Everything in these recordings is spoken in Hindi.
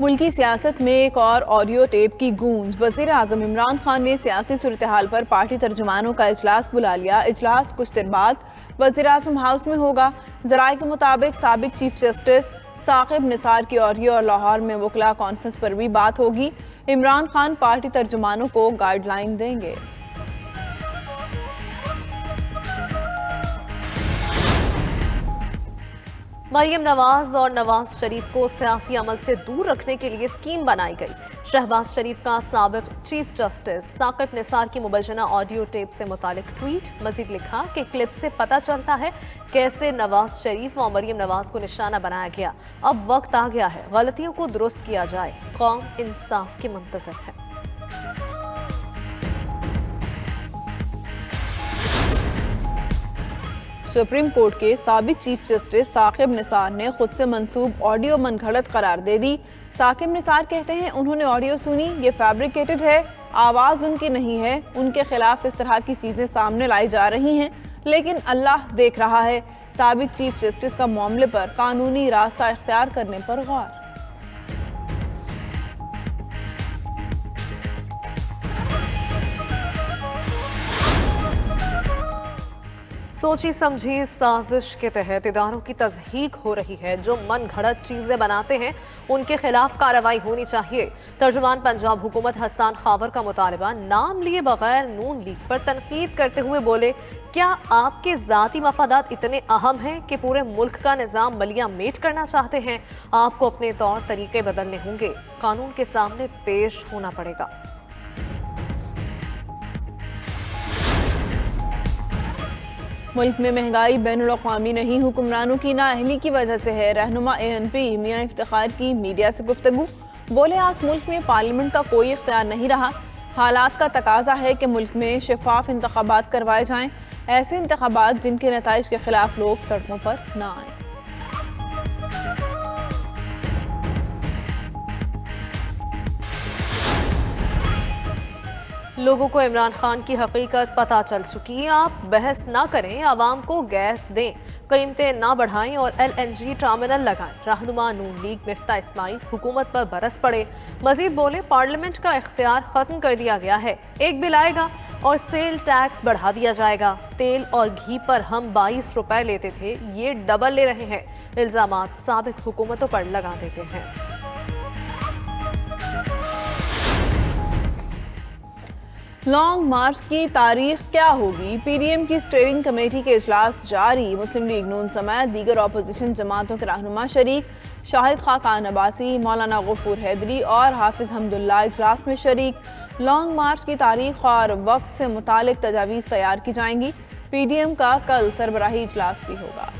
मुल्की सियासत में एक और ऑडियो टेप की गूंज। वज़ीर आज़म इमरान खान ने सियासी सूरत-ए-हाल पर पार्टी तर्जुमानों का इजलास बुला लिया। इजलास कुछ देर बाद वज़ीर आज़म हाउस में होगा। ज़राए के मुताबिक साबिक चीफ जस्टिस साकिब निसार की ऑडियो और लाहौर में वकला कॉन्फ्रेंस पर भी बात होगी। इमरान खान पार्टी तर्जुमानों को गाइडलाइन देंगे। मरियम नवाज और नवाज शरीफ को सियासी अमल से दूर रखने के लिए स्कीम बनाई गई। शहबाज शरीफ का साबिक चीफ जस्टिस साकिब निसार की मुबैना ऑडियो टेप से मुतालिक ट्वीट। मजीद लिखा कि क्लिप से पता चलता है कैसे नवाज शरीफ और मरियम नवाज को निशाना बनाया गया। अब वक्त आ गया है गलतियों को दुरुस्त किया जाए। कौम इंसाफ की मुंतज़िर है। सुप्रीम कोर्ट के साबिक चीफ जस्टिस साकिब निसार ने खुद से मंसूब ऑडियो मनगढ़ंत करार दे दी। साकिब निसार कहते हैं उन्होंने ऑडियो सुनी, ये फैब्रिकेटेड है, आवाज़ उनकी नहीं है। उनके खिलाफ इस तरह की चीज़ें सामने लाई जा रही हैं, लेकिन अल्लाह देख रहा है। साबिक चीफ जस्टिस का मामले पर कानूनी रास्ता इख्तियार करने पर गौर। सोची समझी साजिश के तहत इदारों की तज़हीक हो रही है। जो मन घड़त चीजें बनाते हैं उनके खिलाफ कार्रवाई होनी चाहिए। तर्जुमान पंजाब हुकूमत हसन खावर का मुतालबा नाम लिए बगैर नून लीग पर तनकीद करते हुए बोले, क्या आपके ज़ाती मफादात इतने अहम हैं कि पूरे मुल्क का निज़ाम मलिया मेट करना चाहते हैं? आपको अपने तौर तरीके बदलने होंगे, कानून के सामने पेश होना पड़ेगा। मुल्क में महंगाई बैनुल-अक़वामी नहीं, हुक्मरानों की नाअहली की वजह से है। रहनुमा ANP मियां इफ्तिखार की मीडिया से गुफ्तगू। बोले, आज मुल्क में पार्लियामेंट का कोई इख्तियार नहीं रहा। हालात का तकाजा है कि मुल्क में शफाफ इंतखाबात करवाए जाएं, ऐसे इंतखाबात जिनके नताइज के खिलाफ लोग सड़कों पर ना आए। लोगों को इमरान खान की हकीकत पता चल चुकी है। आप बहस ना करें, आवाम को गैस दें, कीमतें ना बढ़ाएं और LNG टर्मिनल लगाएं। रहनुमा नून लीग मिफ्ता इस्माइल हुकूमत पर बरस पड़े। मजीद बोले, पार्लियामेंट का इख्तियार खत्म कर दिया गया है। एक बिल आएगा और सेल टैक्स बढ़ा दिया जाएगा। तेल और घी पर हम 22 रुपए लेते थे, ये डबल ले रहे हैं। इल्जामात साबिक हुकूमतों पर लगा देते हैं। लॉन्ग मार्च की तारीख क्या होगी? PDM की स्टीयरिंग कमेटी के इजलास जारी। मुस्लिम लीग नून समेत दीगर अपोजिशन जमातों के रहनुमा शरीक। शाहिद खाकान अब्बासी, मौलाना गफूर हैदरी और हाफिज हमदुल्ला इजलास में शरीक। लॉन्ग मार्च की तारीख और वक्त से मुतालिक तजावीज़ तैयार की जाएंगी। PDM का कल सरबराही इजलास भी होगा।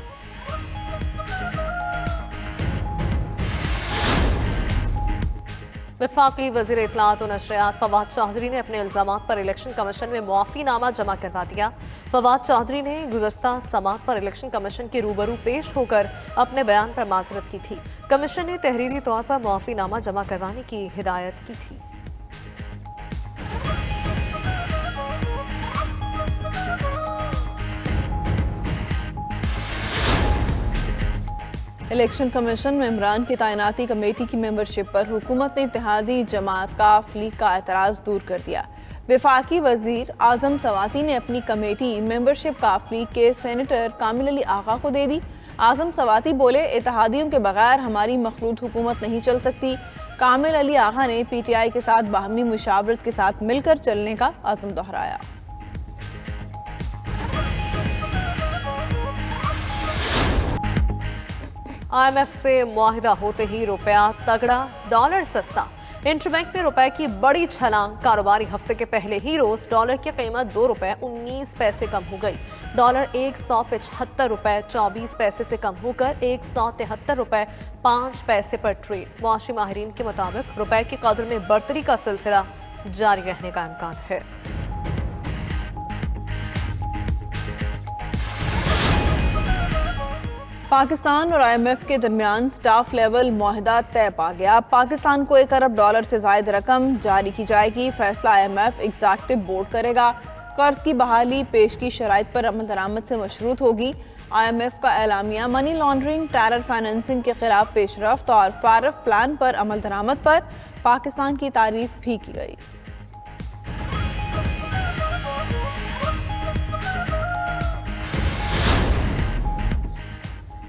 वफाकी वज़ीर इत्तलात और नशरियात फवाद चौधरी ने अपने इल्ज़ामात पर इलेक्शन कमीशन में मुआफ़ीनामा जमा करवा दिया। फवाद चौधरी ने गुज़श्ता समात पर इलेक्शन कमीशन के रूबरू पेश होकर अपने बयान पर माज़रत की थी। कमीशन ने तहरीरी तौर पर मुआफ़ीनामा जमा करवाने की हिदायत की थी। इलेक्शन कमीशन में इमरान की तैनाती कमेटी की मेंबरशिप पर हुकूमत ने इत्तेहादी जमात काफ लीग का एतराज़ दूर कर दिया। वफाकी वज़ीर आज़म सवाती ने अपनी कमेटी मेंबरशिप काफ लीग के सेनेटर कामिल अली आगा को दे दी। आज़म सवाती बोले, इत्तेहादियों के बगैर हमारी मखलूत हुकूमत नहीं चल सकती। कामिल अली आगा ने PTI के साथ बाहमी मुशावरत के साथ मिलकर चलने का आज़म दोहराया। IMF से मुआहिदा होते ही रुपया तगड़ा, डॉलर सस्ता। इंटरबैंक में रुपए की बड़ी छलांग। कारोबारी हफ्ते के पहले ही रोज डॉलर की कीमत 2 रुपए 19 पैसे कम हो गई। डॉलर 175 रुपए 24 पैसे से कम होकर 173 रुपए 5 पैसे पर ट्रेड। मुआशी माहिरीन के मुताबिक रुपए की कदर में बढ़तरी का सिलसिला जारी रहने का इम्कान है। पाकिस्तान और IMF के दरमियान स्टाफ लेवल मुआहिदा तय पा गया। पाकिस्तान को $1 अरब से ज़ायद रकम जारी की जाएगी। फैसला IMF एग्जीक्यूटिव बोर्ड करेगा। कर्ज की बहाली पेश की शराइत पर अमल दरामद से मशरूत होगी। IMF का एलामिया मनी लॉन्ड्रिंग, टेरर फाइनेंसिंग के खिलाफ पेशरफ्त और फारफ प्लान पर अमल दरामद पर पाकिस्तान की तारीफ भी की गई।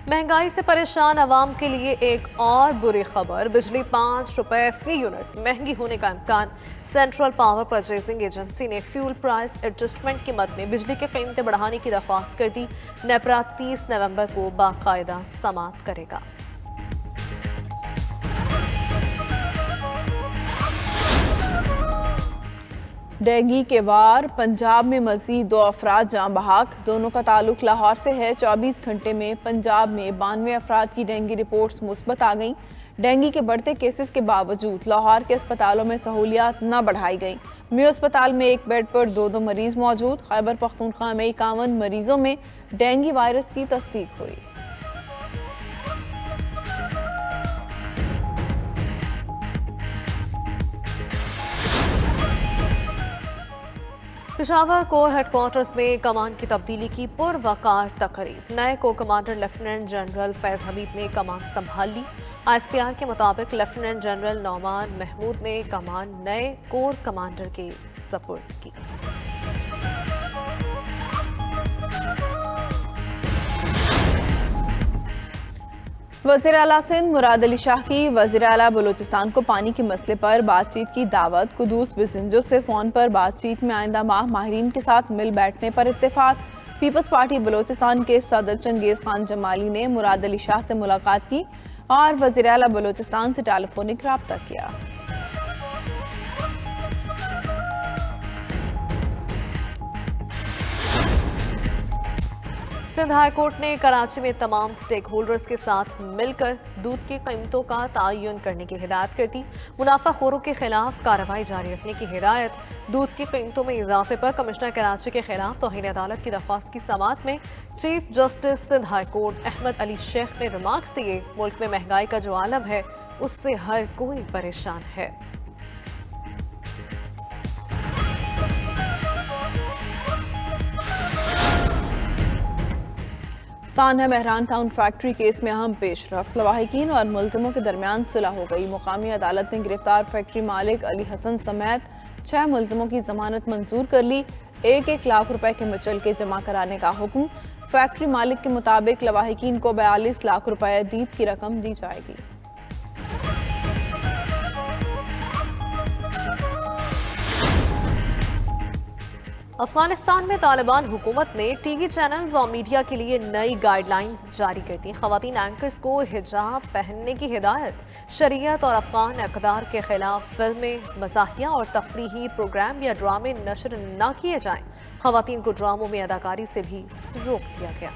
महंगाई से परेशान आवाम के लिए एक और बुरी खबर, बिजली 5 रुपए फी यूनिट महंगी होने का इम्कान। सेंट्रल पावर परचेजिंग एजेंसी ने फ्यूल प्राइस एडजस्टमेंट की मद में बिजली की कीमतें बढ़ाने की दरख्वास्त कर दी। नेपरा 30 नवंबर को बाकायदा समाअत करेगा। डेंगू के वार, पंजाब में मजीद 2 अफराद जाँ बहक। दोनों का ताल्लुक लाहौर से है। 24 घंटे में पंजाब में 92 अफराद की डेंगू रिपोर्ट्स मुस्बत आ गईं। डेंगू के बढ़ते केसेस के बावजूद लाहौर के अस्पतालों में सहूलियात न बढ़ाई गईं। मियो अस्पताल में एक बेड पर 2 मरीज मौजूद। खैबर पख्तूनख्वा में 51 मरीजों में डेंगू वायरस की तस्दीक हुई। पेशावर कोर हेडक्वार्टर्स में कमान की तब्दीली की पुरवकार तकरीब। नए को commander lieutenant general Faiz Hamid ने कमान संभाल ली। ISPR के मुताबिक लेफ्टिनेंट जनरल नौमान महमूद ने कमान नए कोर कमांडर के सपुर्द की। वज़ीर आला सिंध मुराद अली शाह की वज़ीर आला बलूचिस्तान को पानी के मसले पर बातचीत की दावत। कुदूस बिसिंजो से फ़ोन पर बातचीत में आइंदा माह माहिरीन के साथ मिल बैठने पर इत्तेफाक। पीपल्स पार्टी बलूचिस्तान के सदर चंगेज़ खान जमाली ने मुराद अली शाह से मुलाकात की और वज़ीर आला बलूचिस्तान से टेलीफोनिक राब्ता किया। सिंध हाई कोर्ट ने कराची में तमाम स्टेक होल्डर्स के साथ मिलकर दूध की कीमतों का तयन करने की हिदायत कर दी। मुनाफाखोरों के खिलाफ कार्रवाई जारी रखने की हिदायत। दूध की कीमतों में इजाफे पर कमिश्नर कराची के खिलाफ तौहीन अदालत की दरख्वास्त की समाअत में chief justice Sindh high court Ahmed Ali Shaikh ने रिमार्क्स दिए। मुल्क में महंगाई का जो आलम है उससे हर कोई परेशान है। सान्हा महरान टाउन फैक्ट्री केस में अहम पेशरफ्त। लवाहिकीन और मुलजिमों के दरमियान सुलह हो गई। मुकामी अदालत ने गिरफ्तार फैक्ट्री मालिक अली हसन समेत 6 मुलजिमों की जमानत मंजूर कर ली। 1-1 लाख रुपए के मुचलके जमा कराने का हुक्म। फैक्ट्री मालिक के मुताबिक लवाहिकीन को 42 लाख रुपए दीद की रकम दी जाएगी। अफगानिस्तान में तालिबान हुकूमत ने टीवी चैनल्स और मीडिया के लिए नई गाइडलाइंस जारी कर दी। खवातीन एंकर्स को हिजाब पहनने की हिदायत। शरीयत और अफगान इक़दार के खिलाफ फिल्में, मज़ाहिया और तफरीही प्रोग्राम या ड्रामे नशर न किए जाएं। खवातीन को ड्रामों में अदाकारी से भी रोक दिया गया।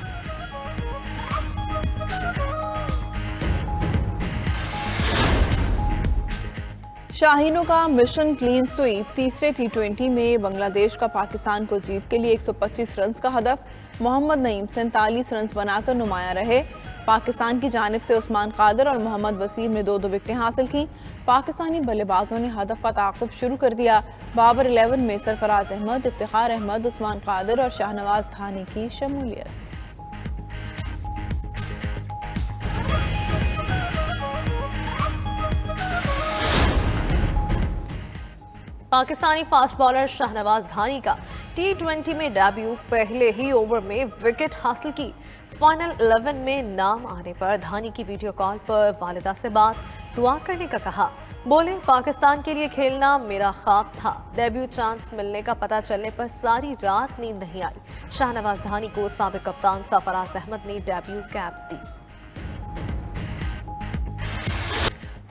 शाहीनों का मिशन क्लीन स्वीप। तीसरे T20 में बांग्लादेश का पाकिस्तान को जीत के लिए 125 रन का हदफ। मोहम्मद नईम 47 रन बनाकर नुमाया रहे। पाकिस्तान की जानिब से उस्मान कादर और मोहम्मद वसीम ने 2-2 विकेटें हासिल की। पाकिस्तानी बल्लेबाजों ने हदफ का ताक़ुब शुरू कर दिया। बाबर 11 में सरफराज अहमद, इफ्तिखार अहमद, उस्मान कादर और शाहनवाज थानी की शमूलियत। पाकिस्तानी फास्ट बॉलर शाहनवाज धानी का T20 में डेब्यू। पहले ही ओवर में विकेट हासिल की। फाइनल 11 में नाम आने पर धानी की वीडियो कॉल पर वालिदा से बात, दुआ करने का कहा। बोले, पाकिस्तान के लिए खेलना मेरा ख्वाब था। डेब्यू चांस मिलने का पता चलने पर सारी रात नींद नहीं आई। शाहनवाज धानी को साबिक कप्तान सरफराज अहमद ने डेब्यू कैप दी।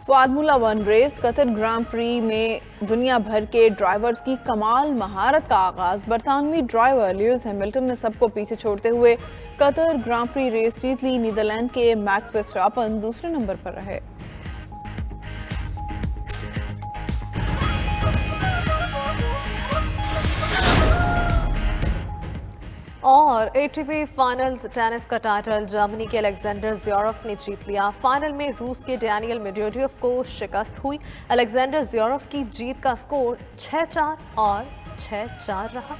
फार्मूला 1 रेस। कतर ग्रां प्री में दुनिया भर के ड्राइवर्स की कमाल महारत का आगाज। बरतानवी ड्राइवर ल्यूइस हैमिल्टन ने सबको पीछे छोड़ते हुए कतर ग्रां प्री रेस जीत ली। नीदरलैंड के मैक्स वर्स्टापेन दूसरे नंबर पर रहे। और ATP फाइनल्स टेनिस का टाइटल जर्मनी के अलेक्जेंडर ज़्वेरेव ने जीत लिया। फाइनल में रूस के डैनियल मेदवेदेव को शिकस्त हुई। अलेक्जेंडर ज़्वेरेव की जीत का स्कोर 6-4 और 6-4 रहा।